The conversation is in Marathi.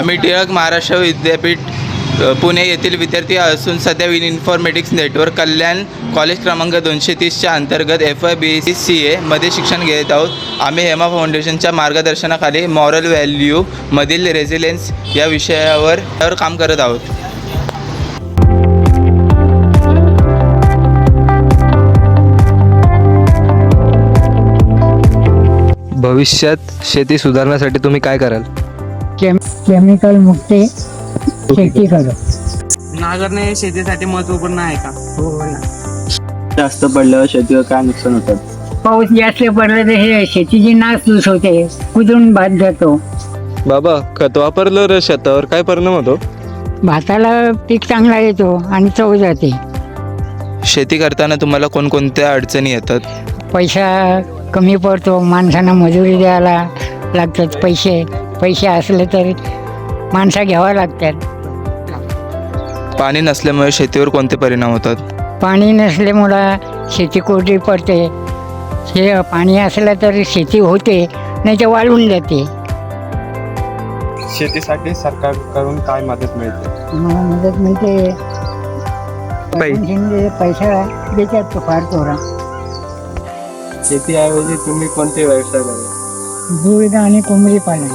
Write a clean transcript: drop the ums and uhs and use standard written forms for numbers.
आम्ही टिळक महाराष्ट्र विद्यापीठ पुणे येथील विद्यार्थी असून सध्या इन्फॉर्मेटिक्स नेटवर्क कल्याण कॉलेज क्रमांक 230च्या अंतर्गत FYBCA मध्ये शिक्षण घेत आहोत. आम्ही हेमा फाउंडेशनच्या मार्गदर्शनाखाली मॉरल व्हॅल्यू मधील रेझिलियन्स या विषयावर काम करत आहोत. भविष्यात शेती सुधारण्यासाठी तुम्ही काय कराल? केमिकल मुक्त शेती करू. नांगरणे शेतीसाठी महत्त्वपूर्ण आहे का? जास्त पडल्यावर शेतीवर काय नुकसान होतं? पाऊस जास्त पडला तर हे शेतीची नासधूस होते, कुजून भात जातो. बाबा, खत वापरलं शेतावर काय परिणाम होतो? भाताला पीक चांगला येतो आणि चव जाते. शेती करताना तुम्हाला कोणकोणत्या अडचणी येतात? पैसा कमी पडतो, माणसांना मजुरी द्यायला लागतात. पैसे असले तर माणसा घ्यावा लागतात. पाणी नसल्यामुळे शेतीवर कोणते परिणाम होतात? पाणी नसल्यामुळं शेती कोरडी पडते. हे पाणी असलं तर शेती होते, नाही तर वाळून जाते. शेतीसाठी सरकारकडून काय मदत मिळते? मला मदत मिळते, पैसा देतात फार थोडा. शेतीऐवजी तुम्ही कोणते व्यवसाय कराल? दूध आणि कोंबडी पालन.